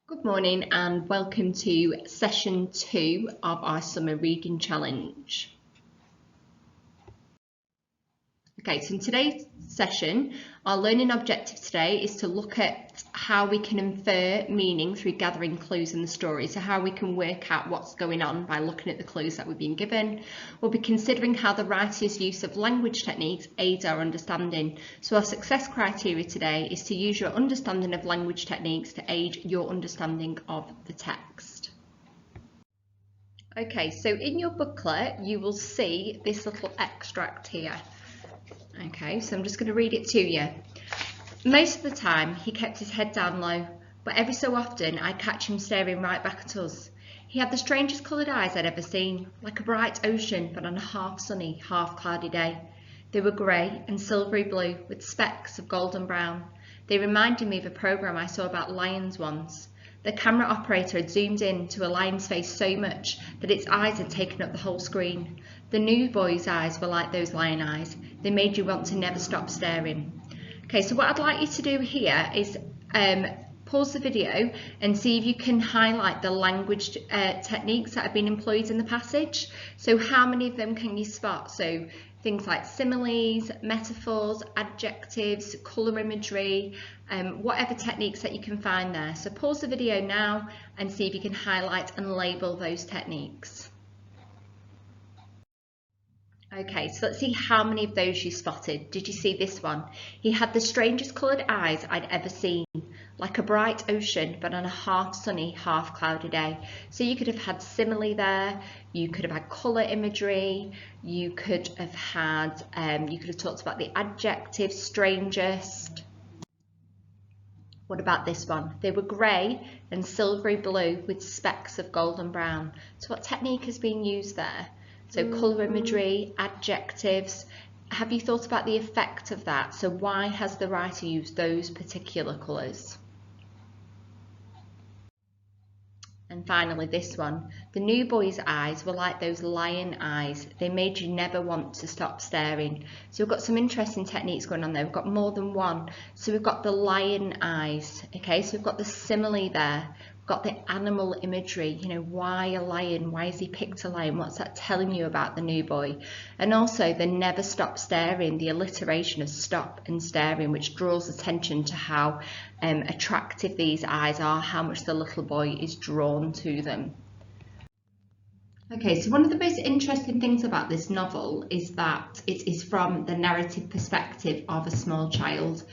Good morning and welcome to session 2 of our summer reading challenge. Okay, so in today's session, our learning objective today is to look at how we can infer meaning through gathering clues in the story. So how we can work out what's going on by looking at the clues that we've been given. We'll be considering how the writer's use of language techniques aids our understanding. So our success criteria today is to use your understanding of language techniques to aid your understanding of the text. Okay, so in your booklet, you will see this little extract here. Okay, so I'm just going to read it to you. Most of the time, he kept his head down low, but every so often I'd catch him staring right back at us. He had the strangest coloured eyes I'd ever seen, like a bright ocean, but on a half sunny, half cloudy day. They were grey and silvery blue, with specks of golden brown. They reminded me of a programme I saw about lions once. The camera operator had zoomed in to a lion's face so much that its eyes had taken up the whole screen. The new boy's eyes were like those lion eyes. They made you want to never stop staring. Okay, so what I'd like you to do here is pause the video and see if you can highlight the language techniques that have been employed in the passage. So how many of them can you spot? So things like similes, metaphors, adjectives, colour imagery, whatever techniques that you can find there. So pause the video now and see if you can highlight and label those techniques. Okay, so let's see how many of those you spotted. Did you see this one? He had the strangest coloured eyes I'd ever seen, like a bright ocean, but on a half sunny, half cloudy day. So you could have had simile there, you could have had colour imagery, you could have had, you could have talked about the adjective, strangest. What about this one? They were grey and silvery blue with specks of golden brown. So what technique has been used there? So colour imagery, adjectives. Have you thought about the effect of that? So why has the writer used those particular colours? And finally this one, the new boy's eyes were like those lion eyes. They made you never want to stop staring. So we've got some interesting techniques going on there. We've got more than one. So we've got the lion eyes, okay, so we've got the simile there. Got the animal imagery, you know, why a lion, why has he picked a lion, what's that telling you about the new boy? And also the never stop staring, the alliteration of stop and staring, which draws attention to how attractive these eyes are, how much the little boy is drawn to them. Okay, so one of the most interesting things about this novel is that it is from the narrative perspective of a small child.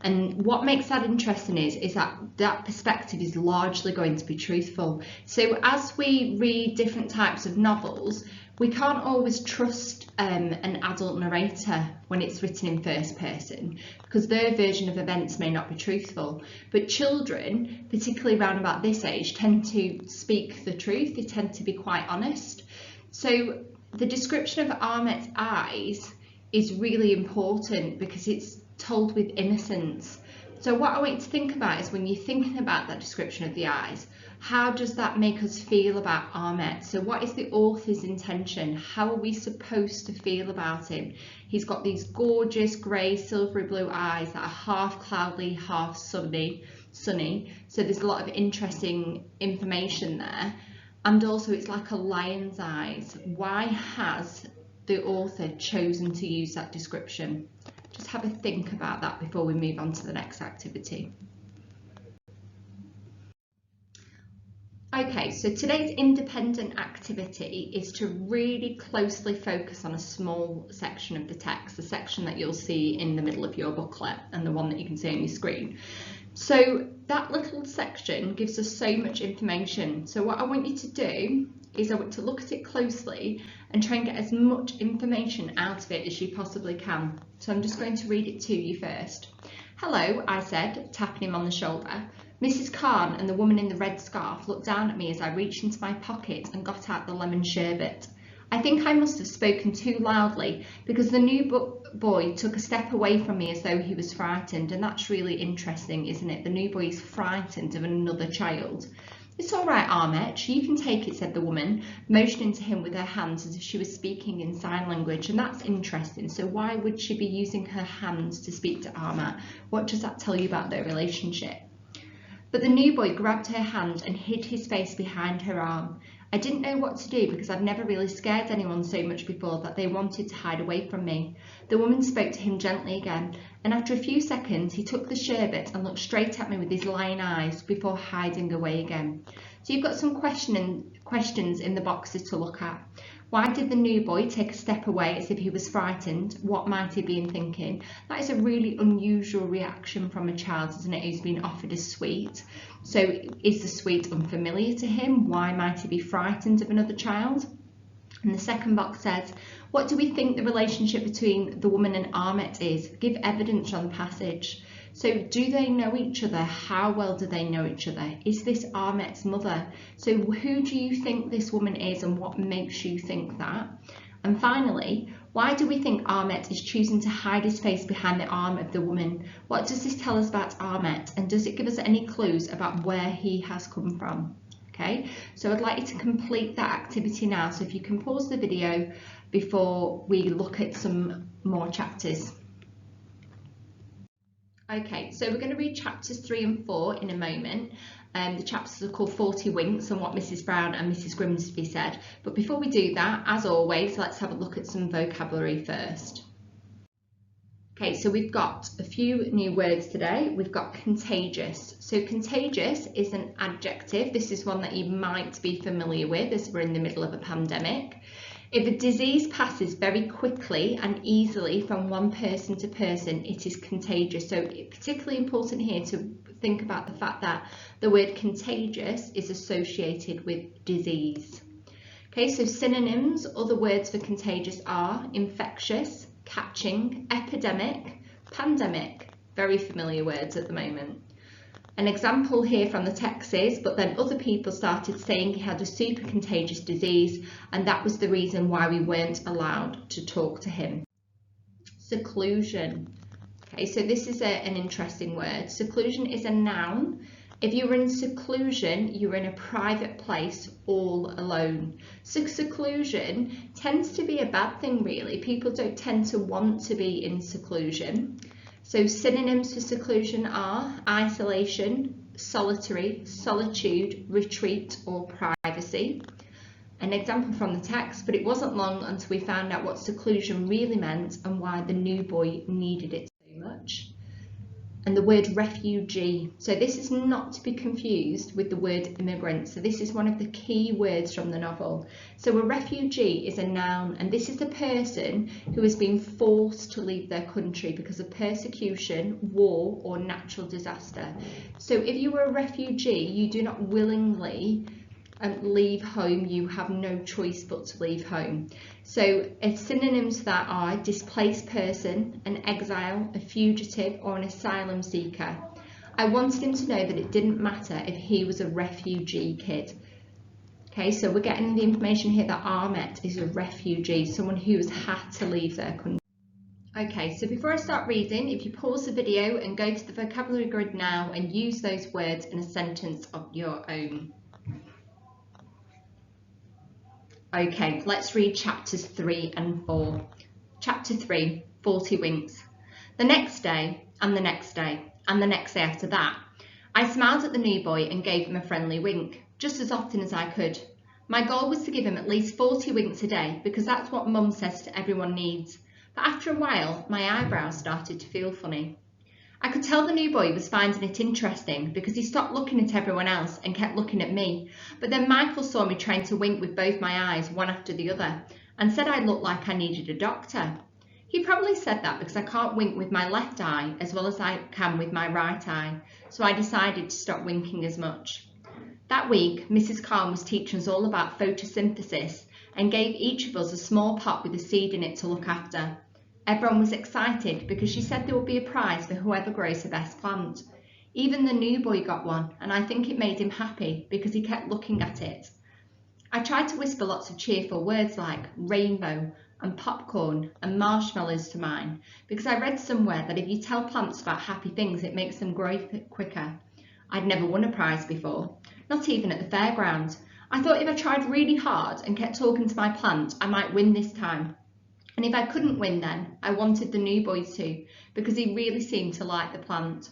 And what makes that interesting is that perspective is largely going to be truthful. So as we read different types of novels, we can't always trust an adult narrator when it's written in first person because their version of events may not be truthful. But children, particularly around about this age, tend to speak the truth. They tend to be quite honest. So the description of Ahmet's eyes is really important because it's told with innocence. So what I want you to think about is when you're thinking about that description of the eyes, how does that make us feel about Ahmet? So what is the author's intention? How are we supposed to feel about him? He's got these gorgeous grey silvery blue eyes that are half cloudy, half sunny. So there's a lot of interesting information there. And also it's like a lion's eyes. Why has the author chosen to use that description? Just have a think about that before we move on to the next activity. Okay, so today's independent activity is to really closely focus on a small section of the text, the section that you'll see in the middle of your booklet and the one that you can see on your screen. So that little section gives us so much information. So what I want you to do is I want to look at it closely and try and get as much information out of it as you possibly can. So I'm just going to read it to you first. Hello, I said, tapping him on the shoulder. Mrs. Khan and the woman in the red scarf looked down at me as I reached into my pocket and got out the lemon sherbet. I think I must have spoken too loudly because the new boy took a step away from me as though he was frightened, and that's really interesting, isn't it? The new boy is frightened of another child. It's all right, Ahmet, you can take it, said the woman, motioning to him with her hands as if she was speaking in sign language, and that's interesting. So why would she be using her hands to speak to Ahmet? What does that tell you about their relationship? But the new boy grabbed her hand and hid his face behind her arm. I didn't know what to do because I've never really scared anyone so much before that they wanted to hide away from me. The woman spoke to him gently again, and after a few seconds he took the sherbet and looked straight at me with his lying eyes before hiding away again. So you've got some questions in the boxes to look at. Why did the new boy take a step away as if he was frightened? What might he be thinking? That is a really unusual reaction from a child, isn't it, who's been offered a sweet. So is the sweet unfamiliar to him? Why might he be frightened of another child? And the second box says, what do we think the relationship between the woman and Ahmet is? Give evidence on the passage. So do they know each other? How well do they know each other? Is this Ahmet's mother? So who do you think this woman is and what makes you think that? And finally, why do we think Ahmet is choosing to hide his face behind the arm of the woman? What does this tell us about Ahmet? And does it give us any clues about where he has come from? Okay, so I'd like you to complete that activity now. So if you can pause the video before we look at some more chapters. Okay, so we're going to read chapters 3 and 4 in a moment. The chapters are called 40 Winks and what Mrs. Brown and Mrs. Grimsby said. But before we do that, as always, let's have a look at some vocabulary first. Okay, so we've got a few new words today. We've got contagious. So contagious is an adjective. This is one that you might be familiar with as we're in the middle of a pandemic. If a disease passes very quickly and easily from one person to person, it is contagious. So it's particularly important here to think about the fact that the word contagious is associated with disease. Okay, so synonyms, other words for contagious are infectious, catching, epidemic, pandemic. Very familiar words at the moment. An example here from the text is, but then other people started saying he had a super contagious disease and that was the reason why we weren't allowed to talk to him. Seclusion. Okay, so this is an interesting word. Seclusion is a noun. If you were in seclusion, you were in a private place all alone. So seclusion tends to be a bad thing, really. People don't tend to want to be in seclusion. So synonyms for seclusion are isolation, solitary, solitude, retreat or privacy. An example from the text, but it wasn't long until we found out what seclusion really meant and why the new boy needed it so much. And the word refugee. So this is not to be confused with the word immigrant. So this is one of the key words from the novel. So a refugee is a noun, and this is a person who has been forced to leave their country because of persecution, war, or natural disaster. So if you were a refugee, you do not willingly leave home. You have no choice but to leave home. So synonyms to that are displaced person, an exile, a fugitive or an asylum seeker. I wanted him to know that it didn't matter if he was a refugee kid. Okay, so we're getting the information here that Ahmet is a refugee, someone who has had to leave their country. Okay, so before I start reading, if you pause the video and go to the vocabulary grid now and use those words in a sentence of your own. Okay, let's read chapters 3 and 4. Chapter 3, 40 Winks. The next day, and the next day, and the next day after that, I smiled at the new boy and gave him a friendly wink, just as often as I could. My goal was to give him at least 40 winks a day, because that's what Mum says to everyone needs. But after a while, my eyebrows started to feel funny. I could tell the new boy was finding it interesting because he stopped looking at everyone else and kept looking at me. But then Michael saw me trying to wink with both my eyes, one after the other, and said I looked like I needed a doctor. He probably said that because I can't wink with my left eye as well as I can with my right eye, so I decided to stop winking as much. That week, Mrs. Khan was teaching us all about photosynthesis and gave each of us a small pot with a seed in it to look after. Everyone was excited because she said there would be a prize for whoever grows the best plant. Even the new boy got one, and I think it made him happy because he kept looking at it. I tried to whisper lots of cheerful words like rainbow and popcorn and marshmallows to mine because I read somewhere that if you tell plants about happy things, it makes them grow quicker. I'd never won a prize before, not even at the fairground. I thought if I tried really hard and kept talking to my plant, I might win this time. And if I couldn't win then, I wanted the new boy to, because he really seemed to like the plant.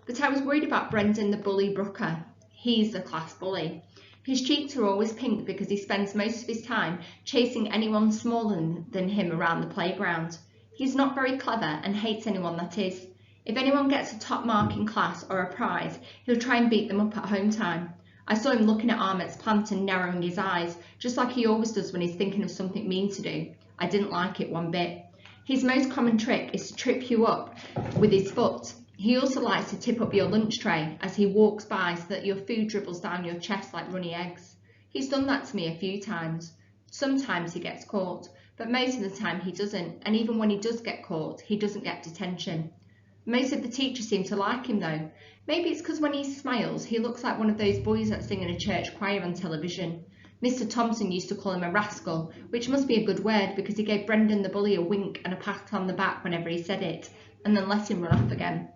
But I was worried about Brendan the bully Brooker. He's the class bully. His cheeks are always pink because he spends most of his time chasing anyone smaller than him around the playground. He's not very clever and hates anyone that is. If anyone gets a top mark in class or a prize, he'll try and beat them up at home time. I saw him looking at Ahmet's plant and narrowing his eyes, just like he always does when he's thinking of something mean to do. I didn't like it one bit. His most common trick is to trip you up with his foot. He also likes to tip up your lunch tray as he walks by so that your food dribbles down your chest like runny eggs. He's done that to me a few times. Sometimes he gets caught, but most of the time he doesn't, and even when he does get caught, he doesn't get detention. Most of the teachers seem to like him though. Maybe it's because when he smiles, he looks like one of those boys that sing in a church choir on television. Mr. Thompson used to call him a rascal, which must be a good word because he gave Brendan the bully a wink and a pat on the back whenever he said it, and then let him run off again.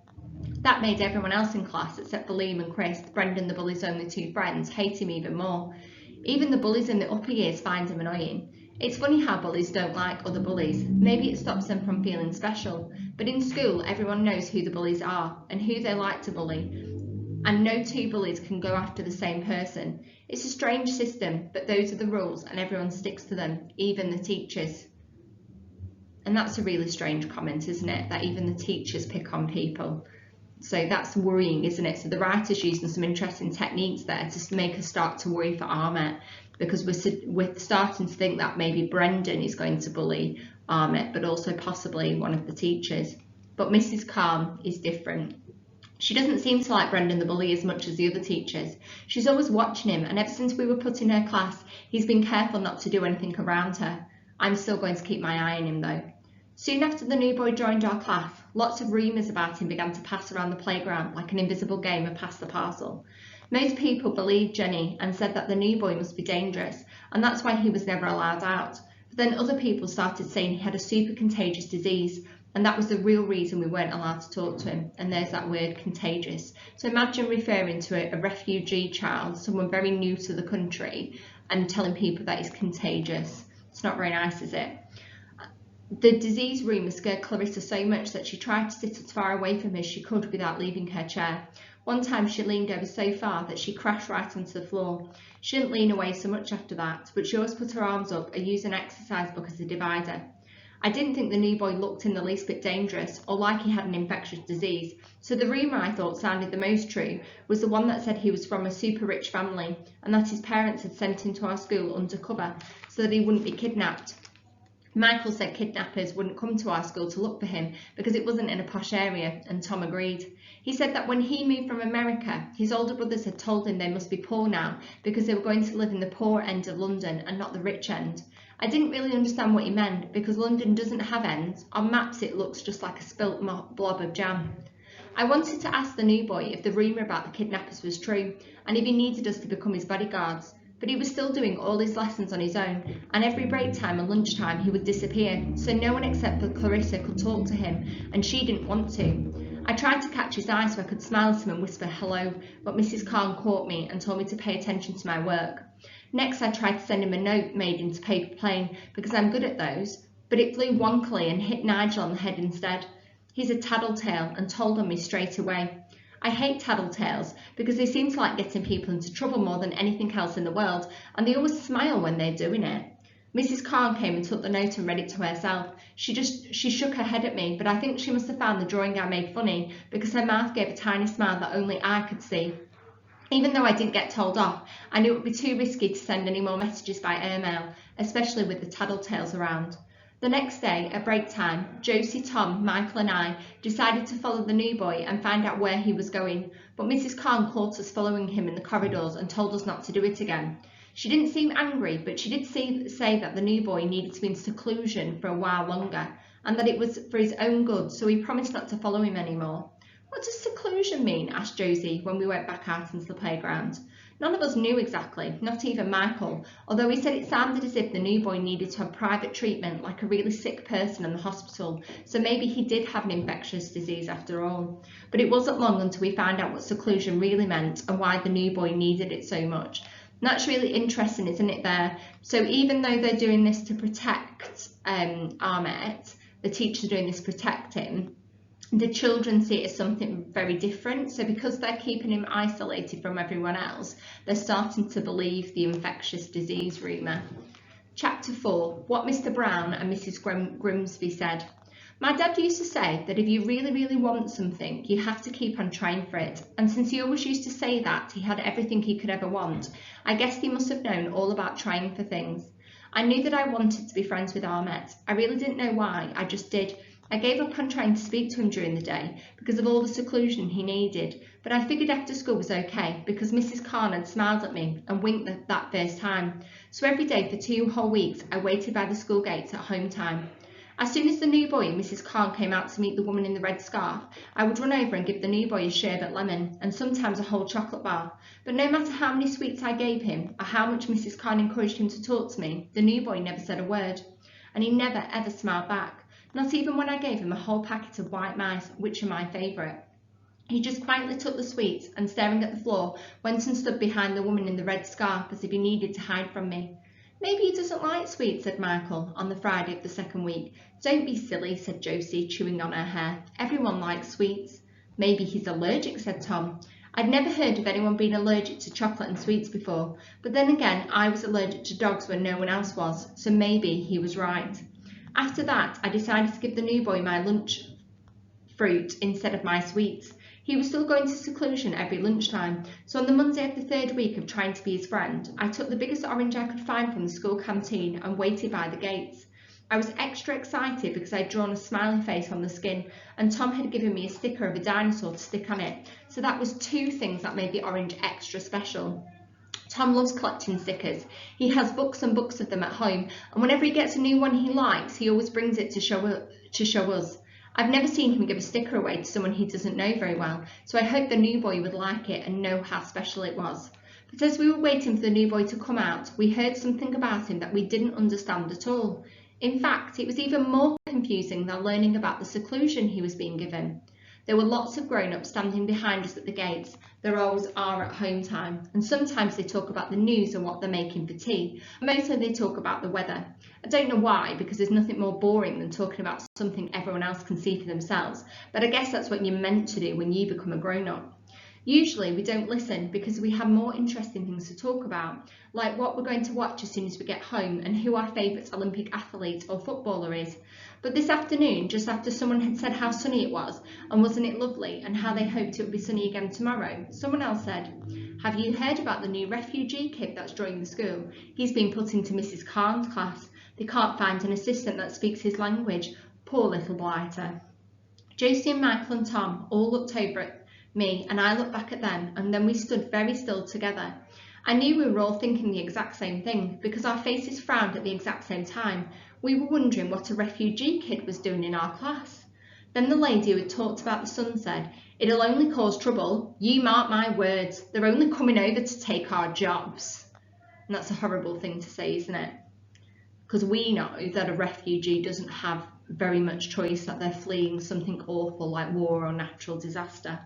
That made everyone else in class, except for Liam and Chris, Brendan the bully's only two friends, hate him even more. Even the bullies in the upper years find him annoying. It's funny how bullies don't like other bullies. Maybe it stops them from feeling special, but in school everyone knows who the bullies are and who they like to bully, and no two bullies can go after the same person. It's a strange system, but those are the rules and everyone sticks to them, even the teachers. And that's a really strange comment, isn't it? That even the teachers pick on people. So that's worrying, isn't it? So the writer's using some interesting techniques there to make us start to worry for Ahmet, because we're starting to think that maybe Brendan is going to bully Ahmet, but also possibly one of the teachers. But Mrs. Khan is different. She doesn't seem to like Brendan the bully as much as the other teachers. She's always watching him, and ever since we were put in her class, he's been careful not to do anything around her. I'm still going to keep my eye on him though. Soon after the new boy joined our class, lots of rumours about him began to pass around the playground like an invisible game of pass the parcel. Most people believed Jenny and said that the new boy must be dangerous, and that's why he was never allowed out. But then other people started saying he had a super contagious disease, and that was the real reason we weren't allowed to talk to him. And there's that word, contagious. So imagine referring to a refugee child, someone very new to the country, and telling people that he's contagious. It's not very nice, is it? The disease rumour scared Clarissa so much that she tried to sit as far away from her as she could without leaving her chair. One time she leaned over so far that she crashed right onto the floor. She didn't lean away so much after that, but she always put her arms up and used an exercise book as a divider. I didn't think the new boy looked in the least bit dangerous or like he had an infectious disease, so the rumour I thought sounded the most true was the one that said he was from a super rich family and that his parents had sent him to our school undercover so that he wouldn't be kidnapped. Michael said kidnappers wouldn't come to our school to look for him because it wasn't in a posh area, and Tom agreed. He said that when he moved from America, his older brothers had told him they must be poor now because they were going to live in the poor end of London and not the rich end. I didn't really understand what he meant because London doesn't have ends. On maps it looks just like a spilt blob of jam. I wanted to ask the new boy if the rumour about the kidnappers was true and if he needed us to become his bodyguards. But he was still doing all his lessons on his own, and every break time and lunchtime he would disappear, so no one except for Clarissa could talk to him, and she didn't want to. I tried to catch his eye so I could smile at him and whisper hello, but Mrs. Khan caught me and told me to pay attention to my work. Next I tried to send him a note made into paper plane, because I'm good at those, but it flew wonkily and hit Nigel on the head instead. He's a tattletale and told on me straight away. I hate tattletales because they seem to like getting people into trouble more than anything else in the world, and they always smile when they're doing it. Mrs. Khan came and took the note and read it to herself. She shook her head at me, but I think she must have found the drawing I made funny because her mouth gave a tiny smile that only I could see. Even though I didn't get told off, I knew it would be too risky to send any more messages by airmail, especially with the tattletales around. The next day, at break time, Josie, Tom, Michael and I decided to follow the new boy and find out where he was going, but Mrs. Khan caught us following him in the corridors and told us not to do it again. She didn't seem angry, but she did say that the new boy needed to be in seclusion for a while longer, and that it was for his own good, so he promised not to follow him anymore. What does seclusion mean? Asked Josie when we went back out into the playground. None of us knew exactly, not even Michael, although he said it sounded as if the new boy needed to have private treatment like a really sick person in the hospital, so maybe he did have an infectious disease after all. But it wasn't long until we found out what seclusion really meant and why the new boy needed it so much. And that's really interesting, isn't it, there? So even though they're doing this to protect Ahmet, the teacher's doing this to protect him, the children see it as something very different. So because they're keeping him isolated from everyone else, they're starting to believe the infectious disease rumour. Chapter 4. What Mr. Brown and Mrs. Grimsby said. My dad used to say that if you really, really want something, you have to keep on trying for it. And since he always used to say that he had everything he could ever want, I guess he must have known all about trying for things. I knew that I wanted to be friends with Ahmet. I really didn't know why, I just did. I gave up on trying to speak to him during the day because of all the seclusion he needed, but I figured after school was okay because Mrs. Khan had smiled at me and winked that first time. So every day for 2 whole weeks I waited by the school gates at home time. As soon as the new boy and Mrs. Khan came out to meet the woman in the red scarf, I would run over and give the new boy a sherbet lemon and sometimes a whole chocolate bar. But no matter how many sweets I gave him or how much Mrs. Khan encouraged him to talk to me, the new boy never said a word. And he never ever smiled back. Not even when I gave him a whole packet of white mice, which are my favourite. He just quietly took the sweets and, staring at the floor, went and stood behind the woman in the red scarf as if he needed to hide from me. Maybe he doesn't like sweets, said Michael, on the Friday of the second week. Don't be silly, said Josie, chewing on her hair. Everyone likes sweets. Maybe he's allergic, said Tom. I'd never heard of anyone being allergic to chocolate and sweets before, but then again, I was allergic to dogs when no one else was, so maybe he was right. After that, I decided to give the new boy my lunch fruit instead of my sweets. He was still going to Seclusion every lunchtime, so on the Monday of the 3rd week of trying to be his friend, I took the biggest orange I could find from the school canteen and waited by the gates. I was extra excited because I'd drawn a smiley face on the skin, and Tom had given me a sticker of a dinosaur to stick on it, so that was 2 things that made the orange extra special. Tom loves collecting stickers. He has books and books of them at home, and whenever he gets a new one he likes, he always brings it to show us. I've never seen him give a sticker away to someone he doesn't know very well, so I hoped the new boy would like it and know how special it was. But as we were waiting for the new boy to come out, we heard something about him that we didn't understand at all. In fact, it was even more confusing than learning about the seclusion he was being given. There were lots of grown-ups standing behind us at the gates. There always are at home time, and sometimes they talk about the news and what they're making for tea. Mostly they talk about the weather. I don't know why, because there's nothing more boring than talking about something everyone else can see for themselves, but I guess that's what you're meant to do when you become a grown-up. Usually we don't listen because we have more interesting things to talk about, like what we're going to watch as soon as we get home and who our favourite Olympic athlete or footballer is. But this afternoon, just after someone had said how sunny it was, and wasn't it lovely, and how they hoped it would be sunny again tomorrow, someone else said, have you heard about the new refugee kid that's joined the school? He's been put into Mrs. Khan's class. They can't find an assistant that speaks his language. Poor little blighter. Josie and Michael and Tom all looked over at me, and I looked back at them, and then we stood very still together. I knew we were all thinking the exact same thing, because our faces frowned at the exact same time. We were wondering what a refugee kid was doing in our class. Then the lady who had talked about the sun said, it'll only cause trouble. You mark my words. They're only coming over to take our jobs. And that's a horrible thing to say, isn't it? Because we know that a refugee doesn't have very much choice, that they're fleeing something awful like war or natural disaster.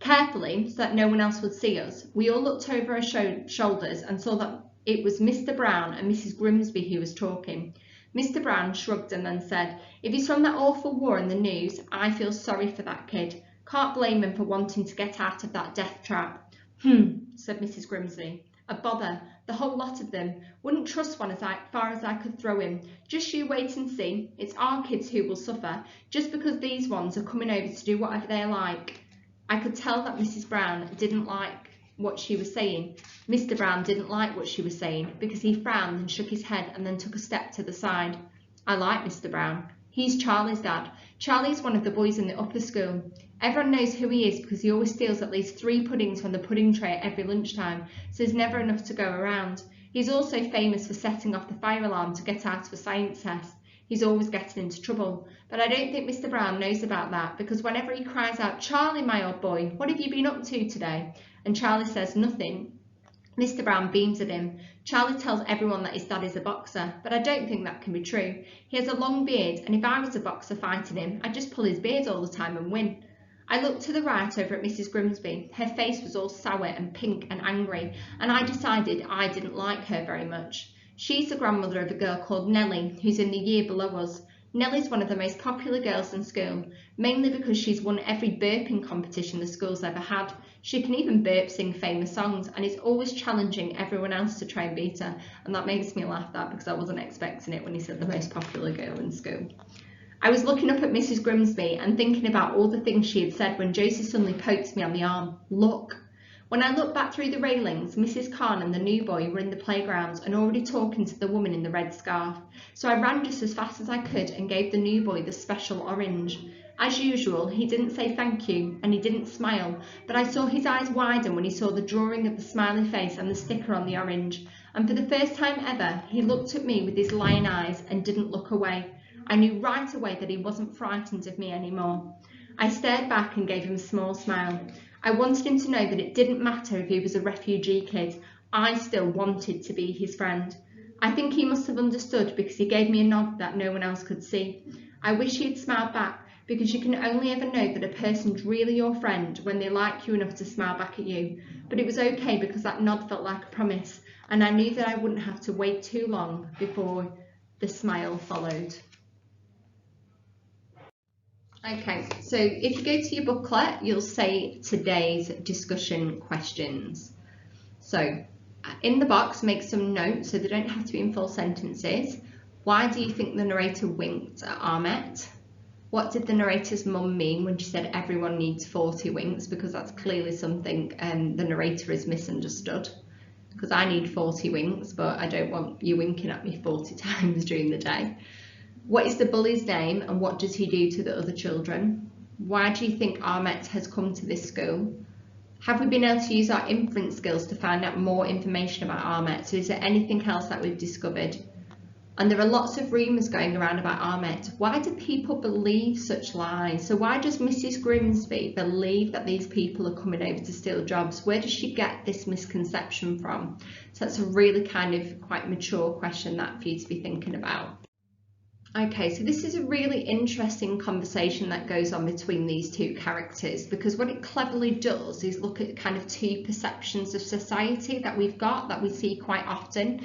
Carefully, so that no one else would see us, we all looked over our shoulders and saw that it was Mr. Brown and Mrs. Grimsby who was talking. Mr. Brown shrugged and then said, if he's from that awful war in the news, I feel sorry for that kid. Can't blame him for wanting to get out of that death trap. Said Mrs. Grimsby. A bother, the whole lot of them. Wouldn't trust one as far as I could throw him. Just you wait and see. It's our kids who will suffer, just because these ones are coming over to do whatever they like. I could tell that Mrs. Brown didn't like what she was saying. Mr. Brown didn't like what she was saying because he frowned and shook his head and then took a step to the side. I like Mr. Brown. He's Charlie's dad. Charlie's one of the boys in the upper school. Everyone knows who he is because he always steals at least 3 puddings from the pudding tray at every lunchtime, so there's never enough to go around. He's also famous for setting off the fire alarm to get out of a science test. He's always getting into trouble. But I don't think Mr. Brown knows about that, because whenever he cries out, Charlie, my old boy, what have you been up to today? And Charlie says nothing, Mr. Brown beams at him. Charlie tells everyone that his dad is a boxer, but I don't think that can be true. He has a long beard, and if I was a boxer fighting him, I'd just pull his beard all the time and win. I looked to the right over at Mrs. Grimsby. Her face was all sour and pink and angry, and I decided I didn't like her very much. She's the grandmother of a girl called Nellie, who's in the year below us. Nellie's one of the most popular girls in school, mainly because she's won every burping competition the school's ever had. She can even burp sing famous songs and is always challenging everyone else to try and beat her, and that makes me laugh because I wasn't expecting it when he said the most popular girl in school. I was looking up at Mrs. Grimsby and thinking about all the things she had said when Josie suddenly poked me on the arm. Look! When I looked back through the railings, Mrs. Khan and the new boy were in the playground and already talking to the woman in the red scarf. So I ran just as fast as I could and gave the new boy the special orange. As usual, he didn't say thank you and he didn't smile, but I saw his eyes widen when he saw the drawing of the smiley face and the sticker on the orange. And for the first time ever, he looked at me with his lion eyes and didn't look away. I knew right away that he wasn't frightened of me anymore. I stared back and gave him a small smile. I wanted him to know that it didn't matter if he was a refugee kid, I still wanted to be his friend. I think he must have understood because he gave me a nod that no one else could see. I wish he had smiled back because you can only ever know that a person's really your friend when they like you enough to smile back at you. But it was okay because that nod felt like a promise and I knew that I wouldn't have to wait too long before the smile followed. Okay, so if you go to your booklet, you'll see today's discussion questions. So in the box, make some notes so they don't have to be in full sentences. Why do you think the narrator winked at Ahmet? What did the narrator's mum mean when she said everyone needs 40 winks? Because that's clearly something the narrator has misunderstood. Because I need 40 winks, but I don't want you winking at me 40 times during the day. What is the bully's name and what does he do to the other children? Why do you think Ahmet has come to this school? Have we been able to use our inference skills to find out more information about Ahmet? So is there anything else that we've discovered? And there are lots of rumours going around about Ahmet. Why do people believe such lies? So why does Mrs. Grimsby believe that these people are coming over to steal jobs? Where does she get this misconception from? So that's a really kind of quite mature question that for you to be thinking about. Okay, so this is a really interesting conversation that goes on between these two characters because what it cleverly does is look at kind of two perceptions of society that we've got that we see quite often.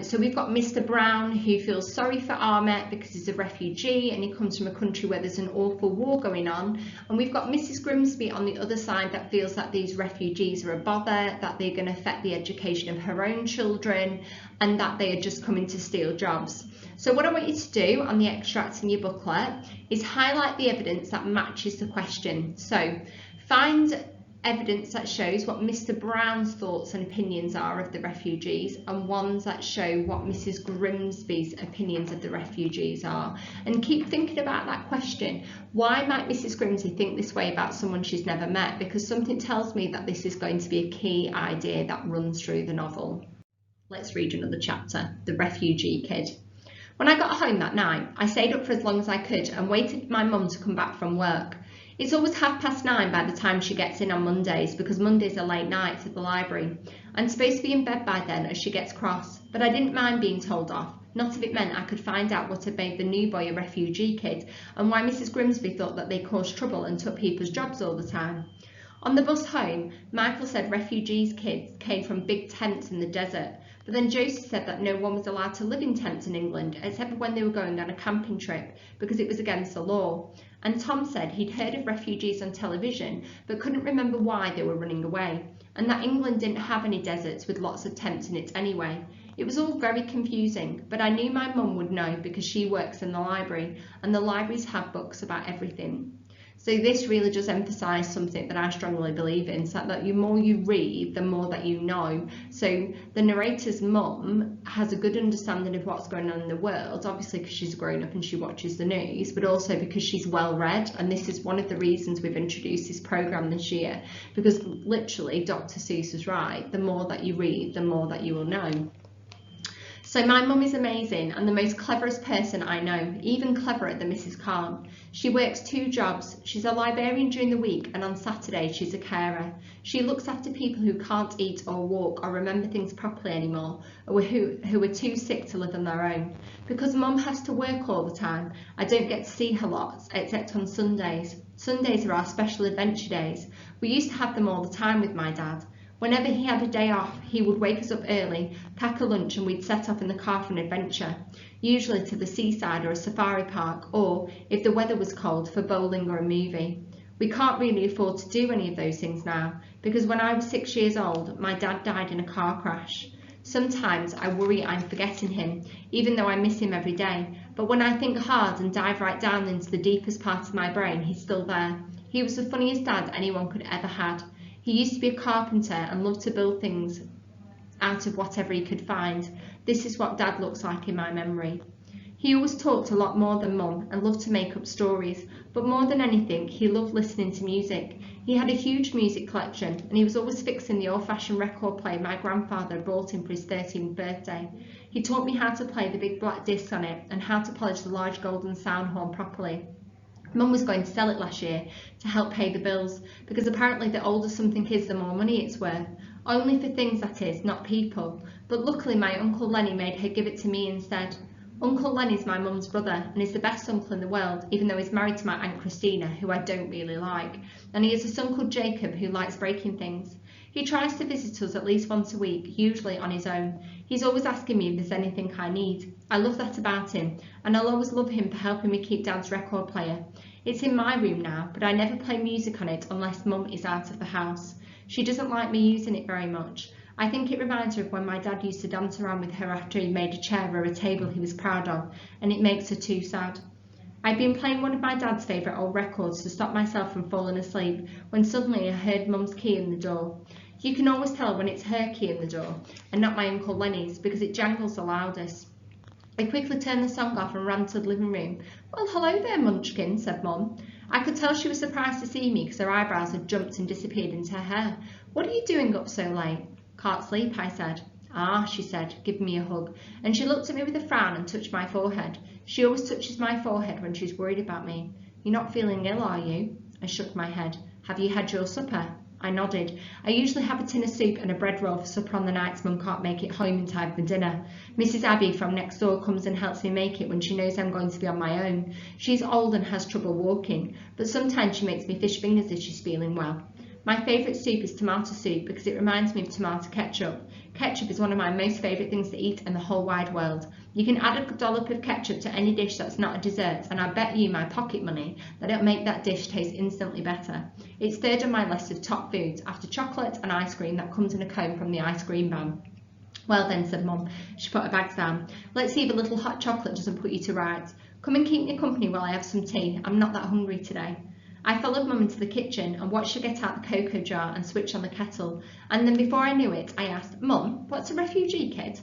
So we've got Mr. Brown who feels sorry for Ahmet because he's a refugee and he comes from a country where there's an awful war going on. And we've got Mrs. Grimsby on the other side that feels that these refugees are a bother, that they're going to affect the education of her own children and that they are just coming to steal jobs. So what I want you to do on the extracts in your booklet is highlight the evidence that matches the question. So find evidence that shows what Mr. Brown's thoughts and opinions are of the refugees and ones that show what Mrs. Grimsby's opinions of the refugees are. And keep thinking about that question. Why might Mrs. Grimsby think this way about someone she's never met? Because something tells me that this is going to be a key idea that runs through the novel. Let's read another chapter, The Refugee Kid. When I got home that night, I stayed up for as long as I could and waited for my mum to come back from work. It's always 9:30 by the time she gets in on Mondays because Mondays are late nights at the library. I'm supposed to be in bed by then as she gets cross, but I didn't mind being told off, not if it meant I could find out what had made the new boy a refugee kid and why Mrs. Grimsby thought that they caused trouble and took people's jobs all the time. On the bus home, Michael said refugees kids came from big tents in the desert. But then Josie said that no one was allowed to live in tents in England except for when they were going on a camping trip because it was against the law. And Tom said he'd heard of refugees on television but couldn't remember why they were running away and that England didn't have any deserts with lots of tents in it anyway. It was all very confusing, but I knew my mum would know because she works in the library and the libraries have books about everything. So this really does emphasise something that I strongly believe in, so that the more you read, the more that you know. So the narrator's mum has a good understanding of what's going on in the world, obviously because she's grown up and she watches the news, but also because she's well read. And this is one of the reasons we've introduced this programme this year, because literally Dr. Seuss is right. The more that you read, the more that you will know. So my mum is amazing and the most cleverest person I know, even cleverer than Mrs. Khan. She works 2 jobs. She's a librarian during the week and on Saturday she's a carer. She looks after people who can't eat or walk or remember things properly anymore, or who are too sick to live on their own. Because mum has to work all the time, I don't get to see her lots except on Sundays. Sundays are our special adventure days. We used to have them all the time with my dad. Whenever he had a day off, he would wake us up early, pack a lunch, and we'd set off in the car for an adventure, usually to the seaside or a safari park, or, if the weather was cold, for bowling or a movie. We can't really afford to do any of those things now, because when I was 6 years old, my dad died in a car crash. Sometimes I worry I'm forgetting him, even though I miss him every day, but when I think hard and dive right down into the deepest part of my brain, he's still there. He was the funniest dad anyone could ever had. He used to be a carpenter and loved to build things out of whatever he could find. This is what Dad looks like in my memory. He always talked a lot more than Mum and loved to make up stories, but more than anything, he loved listening to music. He had a huge music collection, and he was always fixing the old-fashioned record player my grandfather had bought him for his 13th birthday. He taught me how to play the big black disc on it and how to polish the large golden sound horn properly. Mum was going to sell it last year to help pay the bills, because apparently the older something is, the more money it's worth. Only for things, that is, not people. But luckily my Uncle Lenny made her give it to me instead. Uncle Lenny's my mum's brother and is the best uncle in the world, even though he's married to my Aunt Christina, who I don't really like. And he has a son called Jacob who likes breaking things. He tries to visit us at least once a week, usually on his own. He's always asking me if there's anything I need. I love that about him, and I'll always love him for helping me keep Dad's record player. It's in my room now, but I never play music on it unless Mum is out of the house. She doesn't like me using it very much. I think it reminds her of when my dad used to dance around with her after he made a chair or a table he was proud of, and it makes her too sad. I'd been playing one of my dad's favourite old records to stop myself from falling asleep when suddenly I heard Mum's key in the door. You can always tell when it's her key in the door and not my Uncle Lenny's because it jangles the loudest. I quickly turned the song off and ran to the living room. "Well, hello there, Munchkin," said Mum. I could tell she was surprised to see me because her eyebrows had jumped and disappeared into her hair. "What are you doing up so late?" "Can't sleep," I said. "Ah," she said, giving me a hug, and she looked at me with a frown and touched my forehead. She always touches my forehead when she's worried about me. "You're not feeling ill, are you?" I shook my head. "Have you had your supper?" I nodded. I usually have a tin of soup and a bread roll for supper on the nights Mum can't make it home in time for dinner. Mrs. Abby from next door comes and helps me make it when she knows I'm going to be on my own. She's old and has trouble walking, but sometimes she makes me fish fingers if she's feeling well. My favourite soup is tomato soup because it reminds me of tomato ketchup. Ketchup is one of my most favourite things to eat in the whole wide world. You can add a dollop of ketchup to any dish that's not a dessert, and I bet you my pocket money that it'll make that dish taste instantly better. It's third on my list of top foods after chocolate and ice cream that comes in a cone from the ice cream van. "Well then," said Mum. She put her bags down. "Let's see if a little hot chocolate doesn't put you to rights. Come and keep me company while I have some tea. I'm not that hungry today." I followed Mum into the kitchen and watched her get out the cocoa jar and switch on the kettle, and then before I knew it, I asked, "Mum, what's a refugee kid?"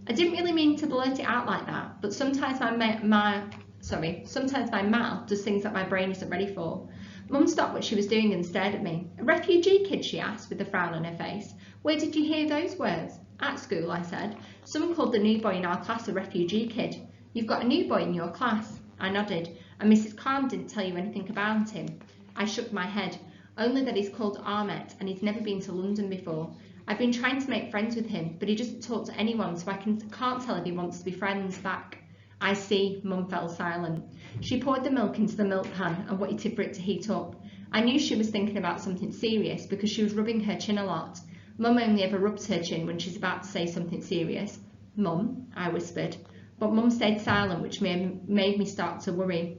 I didn't really mean to blurt it out like that, but sometimes sometimes my mouth does things that my brain isn't ready for. Mum stopped what she was doing and stared at me. "A refugee kid?" she asked with a frown on her face. "Where did you hear those words?" "At school," I said. "Someone called the new boy in our class a refugee kid." "You've got a new boy in your class?" I nodded. "And Mrs. Khan didn't tell you anything about him?" I shook my head. "Only that he's called Ahmet and he's never been to London before. I've been trying to make friends with him, but he doesn't talk to anyone, so I can't tell if he wants to be friends back." "I see." Mum fell silent. She poured the milk into the milk pan and waited for it to heat up. I knew she was thinking about something serious because she was rubbing her chin a lot. Mum only ever rubs her chin when she's about to say something serious. "Mum," I whispered. But Mum stayed silent, which made me start to worry.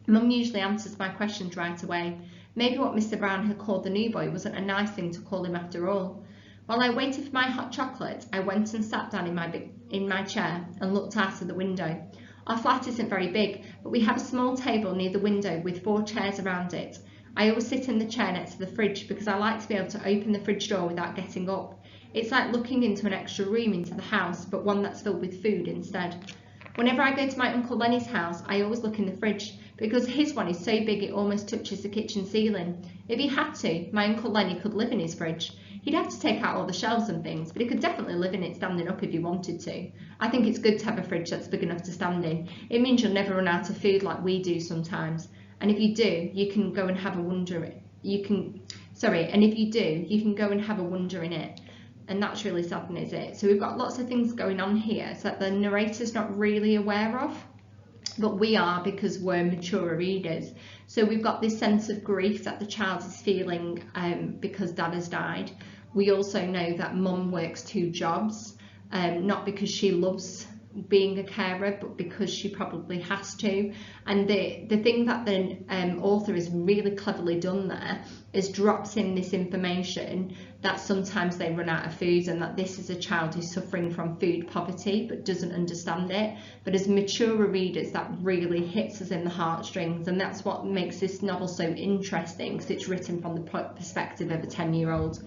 Mum usually answers my questions right away. Maybe what Mr. Brown had called the new boy wasn't a nice thing to call him after all. While I waited for my hot chocolate, I went and sat down in my chair and looked out of the window. Our flat isn't very big, but we have a small table near the window with 4 chairs around it. I always sit in the chair next to the fridge because I like to be able to open the fridge door without getting up. It's like looking into an extra room into the house, but one that's filled with food instead. Whenever I go to my Uncle Lenny's house, I always look in the fridge because his one is so big it almost touches the kitchen ceiling. If he had to, my Uncle Lenny could live in his fridge. He'd have to take out all the shelves and things, but he could definitely live in it standing up if he wanted to. I think it's good to have a fridge that's big enough to stand in. It means you'll never run out of food like we do sometimes. And if you do, you can go and have a wonder. And if you do, you can go and have a wonder in it. And that's really sad, is it? So we've got lots of things going on here so that the narrator's not really aware of, but we are because we're mature readers. So we've got this sense of grief that the child is feeling because Dad has died. We also know that mum works 2 jobs, not because she loves being a carer, but because she probably has to. And the thing that the author has really cleverly done there is drops in this information that sometimes they run out of food, and that this is a child who's suffering from food poverty but doesn't understand it. But as mature readers, that really hits us in the heartstrings, and that's what makes this novel so interesting, because it's written from the perspective of a 10-year-old.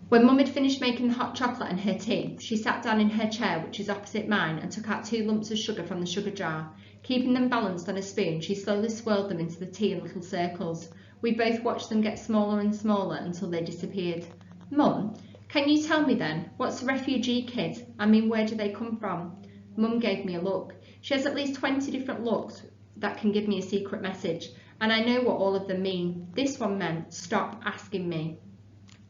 When Mum had finished making the hot chocolate and her tea, she sat down in her chair, which is opposite mine, and took out 2 lumps of sugar from the sugar jar. Keeping them balanced on a spoon, she slowly swirled them into the tea in little circles. We both watched them get smaller and smaller until they disappeared. Mum, can you tell me then, what's a refugee kid? I mean, where do they come from? Mum gave me a look. She has at least 20 different looks that can give me a secret message, and I know what all of them mean. This one meant, stop asking me.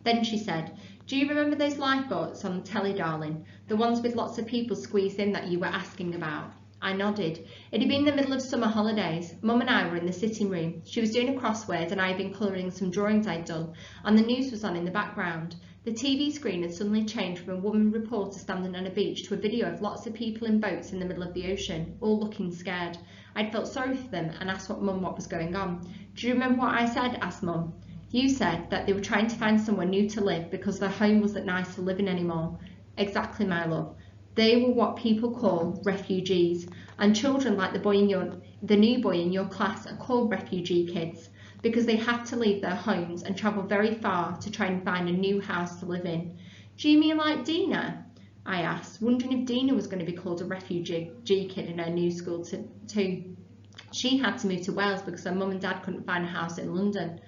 Then she said, do you remember those lifeboats on the telly, darling? The ones with lots of people squeezed in that you were asking about? I nodded. It had been the middle of summer holidays. Mum and I were in the sitting room. She was doing a crossword and I had been colouring some drawings I'd done, and the news was on in the background. The TV screen had suddenly changed from a woman reporter standing on a beach to a video of lots of people in boats in the middle of the ocean, all looking scared. I'd felt sorry for them and asked Mum what was going on. Do you remember what I said? Asked Mum. You said that they were trying to find somewhere new to live because their home wasn't nice to live in anymore. Exactly, my love. They were what people call refugees, and children like the new boy in your class are called refugee kids because they have to leave their homes and travel very far to try and find a new house to live in. Do you mean like Dina? I asked, wondering if Dina was going to be called a refugee kid in her new school too. She had to move to Wales because her mum and dad couldn't find a house in London.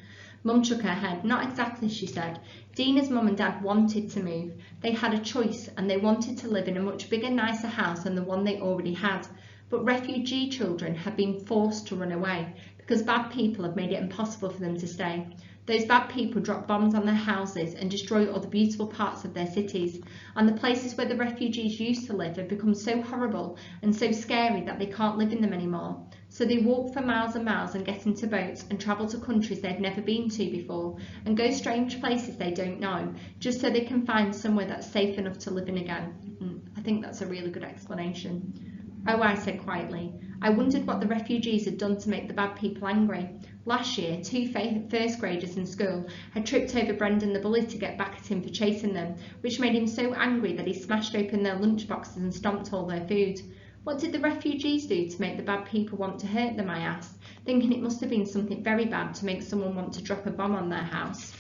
Mum shook her head. Not exactly, she said. Dina's mum and dad wanted to move. They had a choice and they wanted to live in a much bigger, nicer house than the one they already had. But refugee children have been forced to run away because bad people have made it impossible for them to stay. Those bad people drop bombs on their houses and destroy all the beautiful parts of their cities. And the places where the refugees used to live have become so horrible and so scary that they can't live in them anymore. So they walk for miles and miles and get into boats and travel to countries they've never been to before and go strange places they don't know, just so they can find somewhere that's safe enough to live in again. I think that's a really good explanation. Oh, I said quietly. I wondered what the refugees had done to make the bad people angry. Last year, 2 first graders in school had tripped over Brendan the bully to get back at him for chasing them, which made him so angry that he smashed open their lunchboxes and stomped all their food. What did the refugees do to make the bad people want to hurt them? I asked, thinking it must have been something very bad to make someone want to drop a bomb on their house.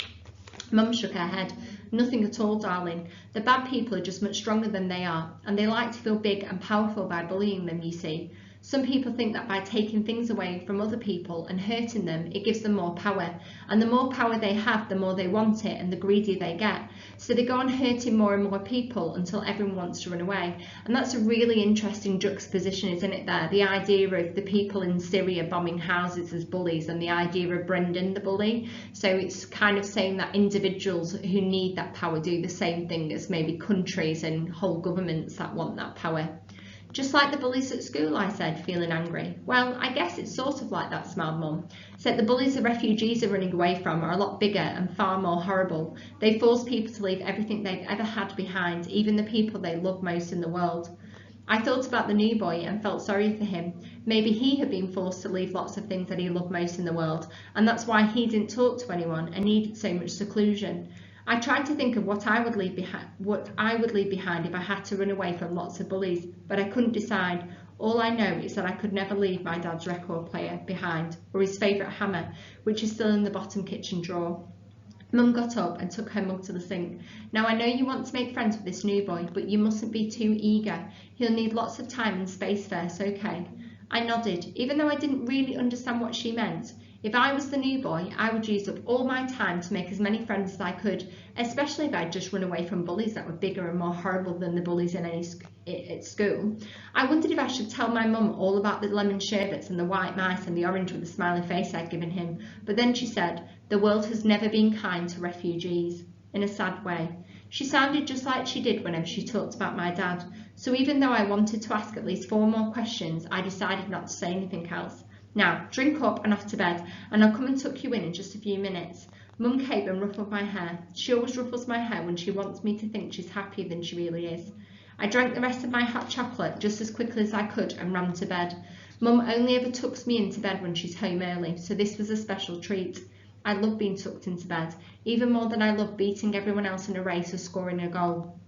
Mum shook her head. Nothing at all, darling. The bad people are just much stronger than they are, and they like to feel big and powerful by bullying them, you see. Some people think that by taking things away from other people and hurting them, it gives them more power. And the more power they have, the more they want it and the greedier they get. So they go on hurting more and more people until everyone wants to run away. And that's a really interesting juxtaposition, isn't it, there? The idea of the people in Syria bombing houses as bullies and the idea of Brendan the bully. So it's kind of saying that individuals who need that power do the same thing as maybe countries and whole governments that want that power. Just like the bullies at school, I said, feeling angry. Well, I guess it's sort of like that, smiled Mum. Said the bullies the refugees are running away from are a lot bigger and far more horrible. They force people to leave everything they've ever had behind, even the people they love most in the world. I thought about the new boy and felt sorry for him. Maybe he had been forced to leave lots of things that he loved most in the world, and that's why he didn't talk to anyone and needed so much seclusion. I tried to think of what I would leave behind if I had to run away from lots of bullies, but I couldn't decide. All I know is that I could never leave my dad's record player behind, or his favourite hammer, which is still in the bottom kitchen drawer. Mum got up and took her mug to the sink. Now I know you want to make friends with this new boy, but you mustn't be too eager. He'll need lots of time and space first, okay? I nodded, even though I didn't really understand what she meant. If I was the new boy, I would use up all my time to make as many friends as I could, especially if I'd just run away from bullies that were bigger and more horrible than the bullies at school. I wondered if I should tell my mum all about the lemon sherbets and the white mice and the orange with the smiley face I'd given him, but then she said, the world has never been kind to refugees, in a sad way. She sounded just like she did whenever she talked about my dad, so even though I wanted to ask at least 4 more questions, I decided not to say anything else. Now, drink up and off to bed, and I'll come and tuck you in just a few minutes. Mum came and ruffled my hair. She always ruffles my hair when she wants me to think she's happier than she really is. I drank the rest of my hot chocolate just as quickly as I could and ran to bed. Mum only ever tucks me into bed when she's home early, so this was a special treat. I love being tucked into bed, even more than I love beating everyone else in a race or scoring a goal.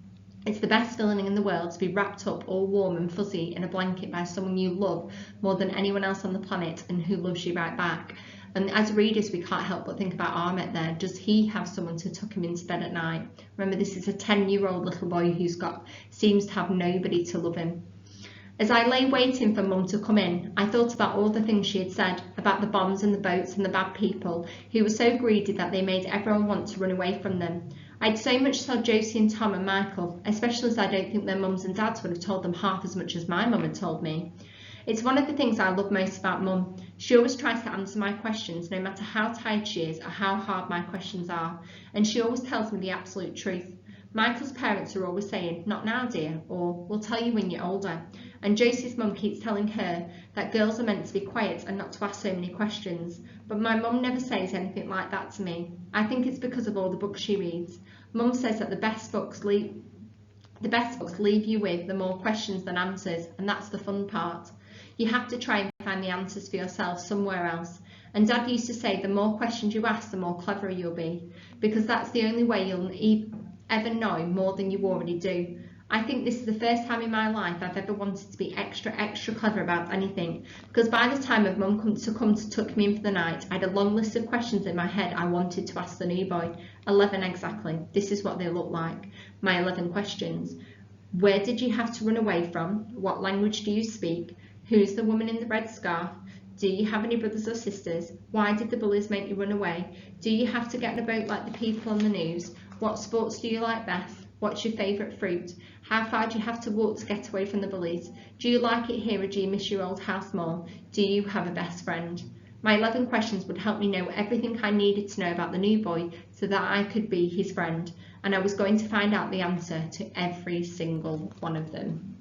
It's the best feeling in the world to be wrapped up all warm and fuzzy in a blanket by someone you love more than anyone else on the planet and who loves you right back. And as readers, we can't help but think about Ahmet there. Does he have someone to tuck him into bed at night? Remember, this is a 10-year-old little boy who's seems to have nobody to love him. As I lay waiting for Mum to come in, I thought about all the things she had said, about the bombs and the boats and the bad people who were so greedy that they made everyone want to run away from them. I'd so much told Josie and Tom and Michael, especially as I don't think their mums and dads would have told them half as much as my mum had told me. It's one of the things I love most about Mum. She always tries to answer my questions, no matter how tired she is or how hard my questions are, and she always tells me the absolute truth. Michael's parents are always saying, "Not now, dear," or "We'll tell you when you're older." And Josie's mum keeps telling her that girls are meant to be quiet and not to ask so many questions. But my mum never says anything like that to me. I think it's because of all the books she reads. Mum says that the best books leave you with the more questions than answers, and that's the fun part. You have to try and find the answers for yourself somewhere else. And Dad used to say the more questions you ask, the more cleverer you'll be, because that's the only way you'll ever know more than you already do. I think this is the first time in my life I've ever wanted to be extra clever about anything, because by the time of Mum come to tuck me in for the night, I had a long list of questions in my head I wanted to ask the new boy. 11 exactly. This is what they look like. My 11 questions. Where did you have to run away from? What language do you speak? Who's the woman in the red scarf? Do you have any brothers or sisters? Why did the bullies make you run away? Do you have to get in a boat like the people on the news? What sports do you like best? What's your favourite fruit? How far do you have to walk to get away from the bullies? Do you like it here or do you miss your old house more? Do you have a best friend? My 11 questions would help me know everything I needed to know about the new boy so that I could be his friend, and I was going to find out the answer to every single one of them.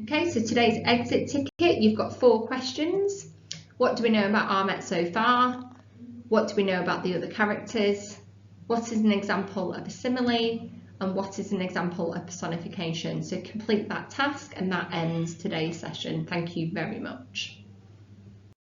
Okay, so today's exit ticket, you've got 4 questions. What do we know about Ahmet so far? What do we know about the other characters? What is an example of a simile? And what is an example of personification? So complete that task and that ends today's session. Thank you very much.